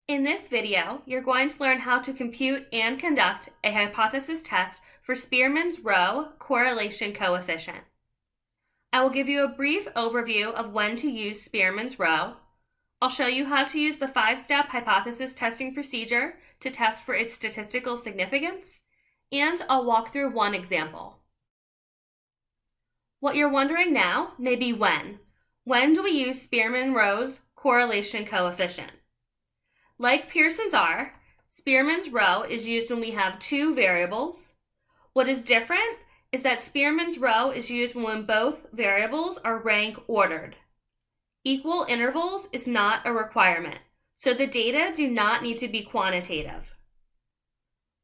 In this video, you're going to learn how to compute and conduct a hypothesis test for Spearman's rho correlation coefficient. I will give you a brief overview of when to use Spearman's rho. I'll show you how to use the 5-step hypothesis testing procedure to test for its statistical significance, and I'll walk through one example. What you're wondering now may be when. When do we use Spearman-Rho's correlation coefficient? Like Pearson's R, Spearman's rho is used when we have two variables. What is different is that Spearman's rho is used when both variables are rank ordered. Equal intervals is not a requirement, so the data do not need to be quantitative.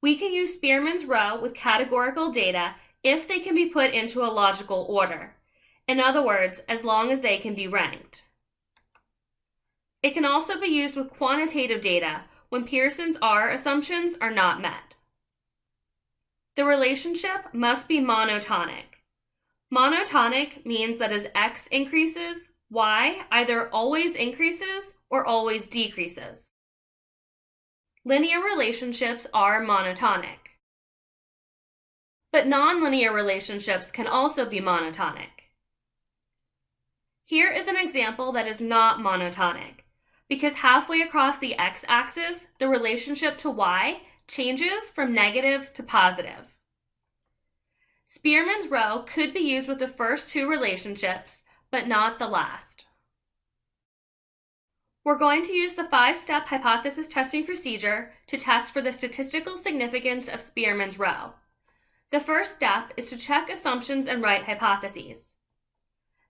We can use Spearman's rho with categorical data if they can be put into a logical order. In other words, as long as they can be ranked. It can also be used with quantitative data when Pearson's R assumptions are not met. The relationship must be monotonic. Monotonic means that as x increases, y either always increases or always decreases. Linear relationships are monotonic. But nonlinear relationships can also be monotonic. Here is an example that is not monotonic, because halfway across the x-axis, the relationship to y changes from negative to positive. Spearman's rho could be used with the first two relationships, but not the last. We're going to use the 5-step hypothesis testing procedure to test for the statistical significance of Spearman's rho. The first step is to check assumptions and write hypotheses.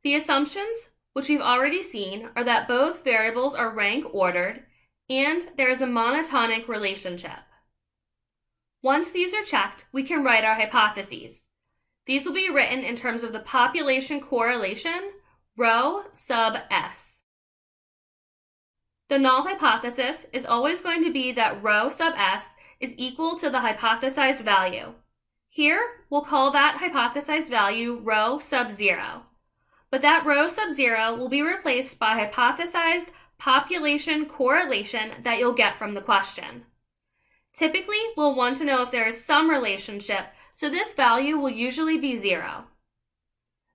The assumptions, which we've already seen, are that both variables are rank ordered and there is a monotonic relationship. Once these are checked, we can write our hypotheses. These will be written in terms of the population correlation, rho sub S. The null hypothesis is always going to be that rho sub S is equal to the hypothesized value. Here, we'll call that hypothesized value rho sub 0. But that rho sub 0 will be replaced by hypothesized population correlation that you'll get from the question. Typically, we'll want to know if there is some relationship, so this value will usually be 0.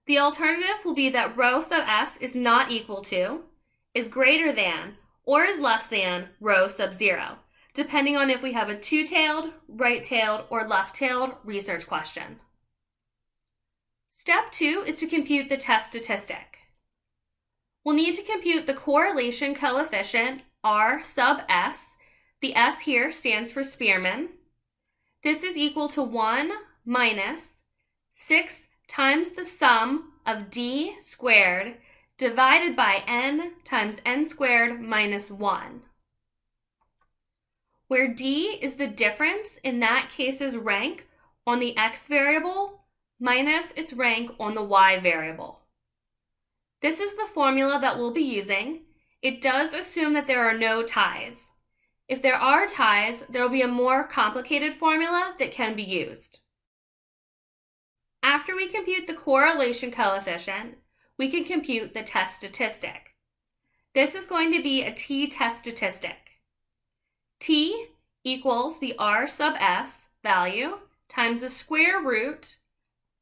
The alternative will be that rho sub S is not equal to, is greater than, or is less than rho sub 0, depending on if we have a two-tailed, right-tailed, or left-tailed research question. Step 2 is to compute the test statistic. We'll need to compute the correlation coefficient, R sub S. The S here stands for Spearman. This is equal to 1 minus 6 times the sum of D squared divided by N times N squared minus 1. Where D is the difference in that case's rank on the X variable minus its rank on the Y variable. This is the formula that we'll be using. It does assume that there are no ties. If there are ties, there will be a more complicated formula that can be used. After we compute the correlation coefficient, we can compute the test statistic. This is going to be a t-test statistic. T equals the R sub S value times the square root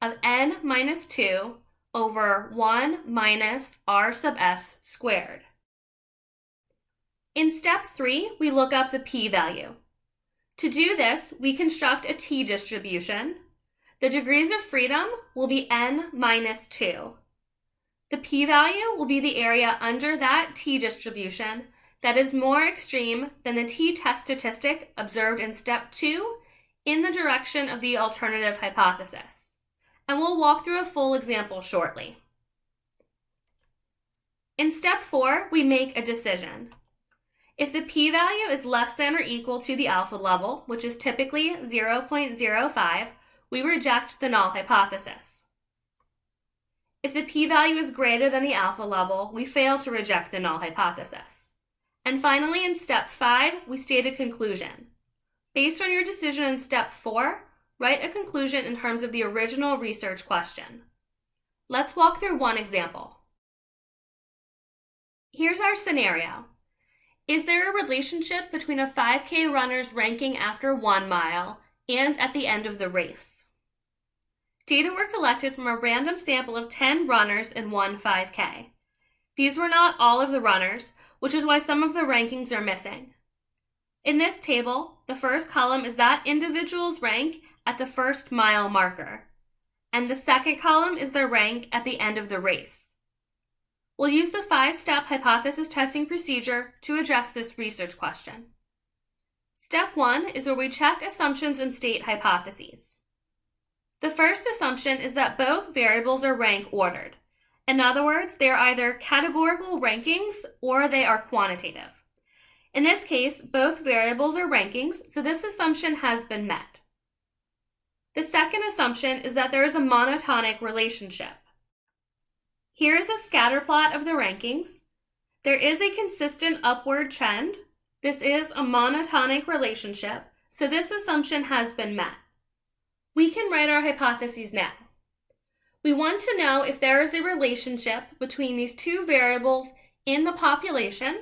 of n minus 2 over 1 minus r sub s squared. In step 3, we look up the p-value. To do this, we construct a t-distribution. The degrees of freedom will be n minus 2. The p-value will be the area under that t-distribution that is more extreme than the t-test statistic observed in step 2 in the direction of the alternative hypothesis. And we'll walk through a full example shortly. In step 4, we make a decision. If the p-value is less than or equal to the alpha level, which is typically 0.05, we reject the null hypothesis. If the p-value is greater than the alpha level, we fail to reject the null hypothesis. And finally, in step 5, we state a conclusion. Based on your decision in step 4, write a conclusion in terms of the original research question. Let's walk through one example. Here's our scenario. Is there a relationship between a 5K runner's ranking after 1 mile and at the end of the race? Data were collected from a random sample of 10 runners in one 5K. These were not all of the runners, which is why some of the rankings are missing. In this table, the first column is that individual's rank at the first mile marker, and the second column is their rank at the end of the race. We'll use the 5-step hypothesis testing procedure to address this research question. Step 1 is where we check assumptions and state hypotheses. The first assumption is that both variables are rank ordered. In other words, they are either categorical rankings or they are quantitative. In this case, both variables are rankings, so this assumption has been met. The second assumption is that there is a monotonic relationship. Here is a scatter plot of the rankings. There is a consistent upward trend. This is a monotonic relationship, so this assumption has been met. We can write our hypotheses now. We want to know if there is a relationship between these two variables in the population.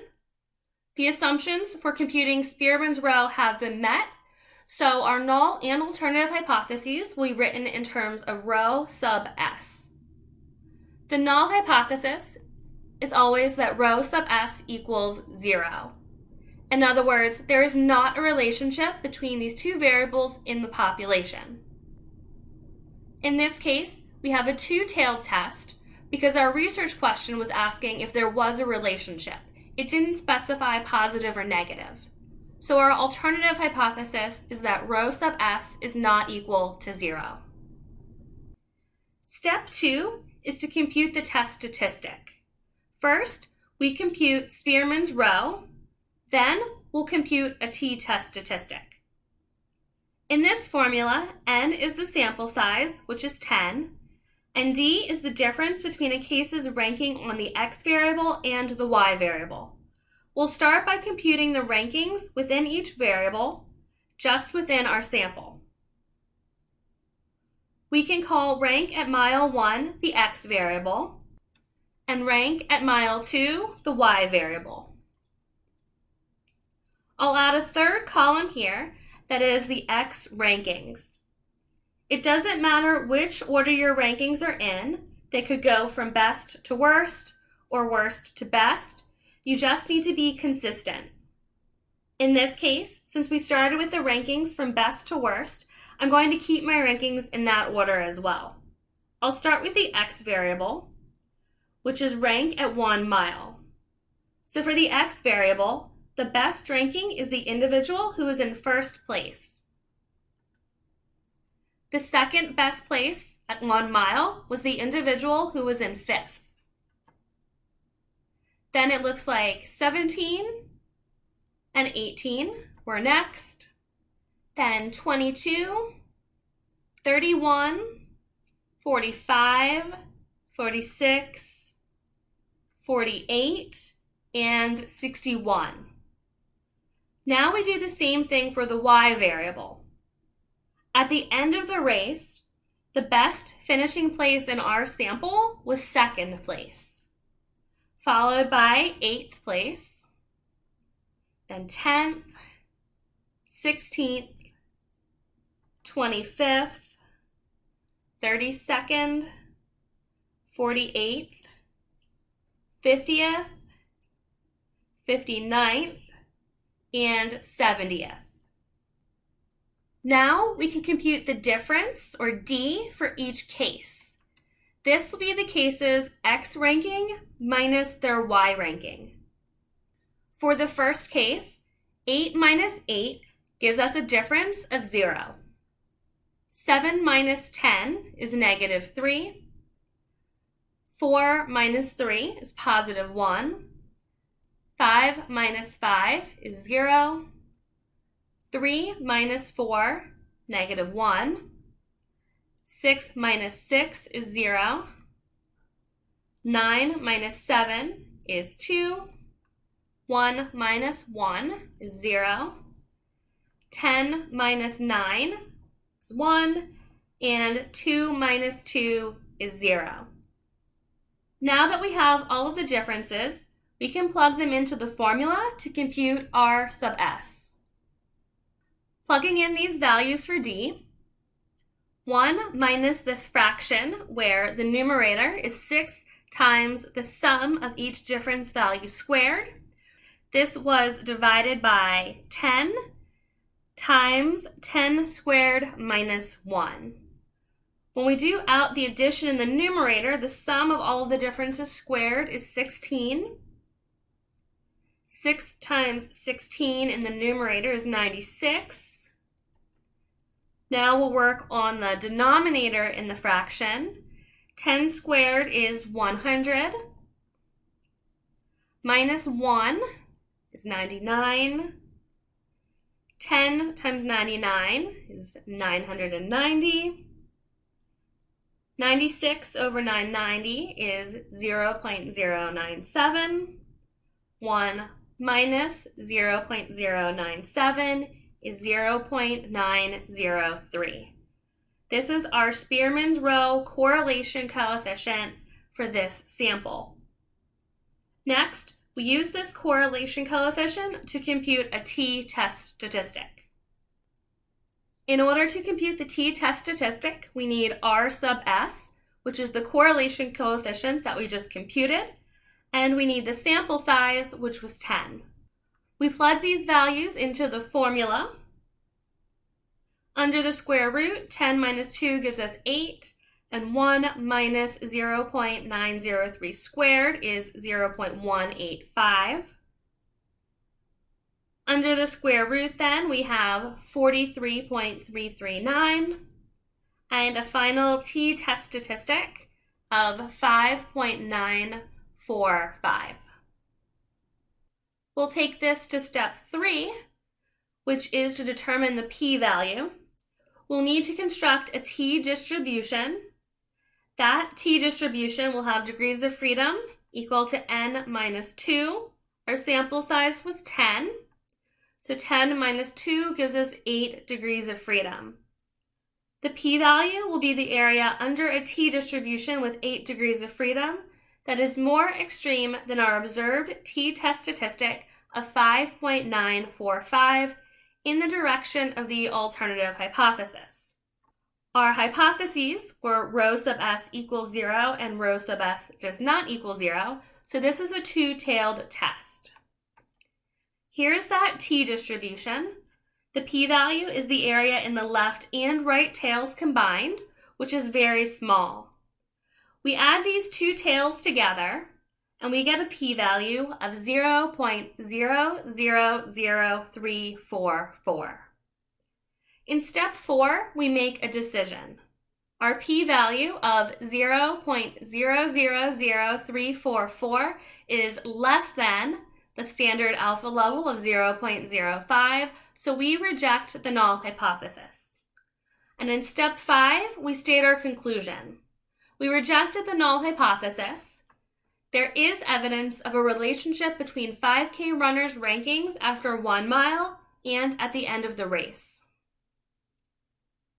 The assumptions for computing Spearman's row have been met, so our null and alternative hypotheses will be written in terms of rho sub s. The null hypothesis is always that rho sub s equals 0. In other words, there is not a relationship between these two variables in the population. In this case, we have a two-tailed test because our research question was asking if there was a relationship. It didn't specify positive or negative. So our alternative hypothesis is that rho sub s is not equal to 0. Step 2 is to compute the test statistic. First, we compute Spearman's row, then we'll compute a t-test statistic. In this formula, n is the sample size, which is 10, and d is the difference between a case's ranking on the x variable and the y variable. We'll start by computing the rankings within each variable, just within our sample. We can call rank at mile 1 the x variable, and rank at mile 2 the y variable. I'll add a third column here that is the x rankings. It doesn't matter which order your rankings are in. They could go from best to worst or worst to best. You just need to be consistent. In this case, since we started with the rankings from best to worst, I'm going to keep my rankings in that order as well. I'll start with the x variable, which is rank at 1 mile. So for the x variable, the best ranking is the individual who is in first place. The second best place at 1 mile was the individual who was in 5th. Then it looks like 17 and 18 were next. Then 22, 31, 45, 46, 48, and 61. Now we do the same thing for the y variable. At the end of the race, the best finishing place in our sample was 2nd place, followed by 8th place, then 10th, 16th, 25th, 32nd, 48th, 50th, 59th, and 70th. Now we can compute the difference, or D, for each case. This will be the case's X ranking minus their Y ranking. For the first case, 8 minus 8 gives us a difference of 0. 7 minus 10 is negative 3. 4 minus 3 is positive 1. 5 minus 5 is 0. 3 minus 4, negative 1. 6 minus 6 is 0. 9 minus 7 is 2. 1 minus 1 is 0. 10 minus 9 is 1. And 2 minus 2 is 0. Now that we have all of the differences, we can plug them into the formula to compute R sub S. Plugging in these values for D, 1 minus this fraction where the numerator is 6 times the sum of each difference value squared. This was divided by 10 times 10 squared minus 1. When we do out the addition in the numerator, the sum of all of the differences squared is 16. 6 times 16 in the numerator is 96. Now we'll work on the denominator in the fraction. 10 squared is 100. Minus 1 is 99. 10 times 99 is 990. 96 over 990 is 0.097. 1 minus 0.097 is 0.903. This is our Spearman's row correlation coefficient for this sample. Next, we use this correlation coefficient to compute a t-test statistic. In order to compute the t-test statistic, we need R sub S, which is the correlation coefficient that we just computed, and we need the sample size, which was 10. We plug these values into the formula. Under the square root, 10 minus 2 gives us 8, and 1 minus 0.903 squared is 0.185. Under the square root then, we have 43.339, and a final t-test statistic of 5.945. We'll take this to step 3, which is to determine the p-value. We'll need to construct a t-distribution. That t-distribution will have degrees of freedom equal to n minus 2. Our sample size was 10. So 10 minus 2 gives us 8 degrees of freedom. The p-value will be the area under a t-distribution with 8 degrees of freedom that is more extreme than our observed t-test statistic of 5.945 in the direction of the alternative hypothesis. Our hypotheses were rho sub s equals 0 and rho sub s does not equal 0, so this is a two-tailed test. Here's that t-distribution. The p-value is the area in the left and right tails combined, which is very small. We add these two tails together, and we get a p-value of 0.000344. In step 4, we make a decision. Our p-value of 0.000344 is less than the standard alpha level of 0.05, so we reject the null hypothesis. And in step 5, we state our conclusion. We rejected the null hypothesis. There is evidence of a relationship between 5K runners' rankings after 1 mile and at the end of the race.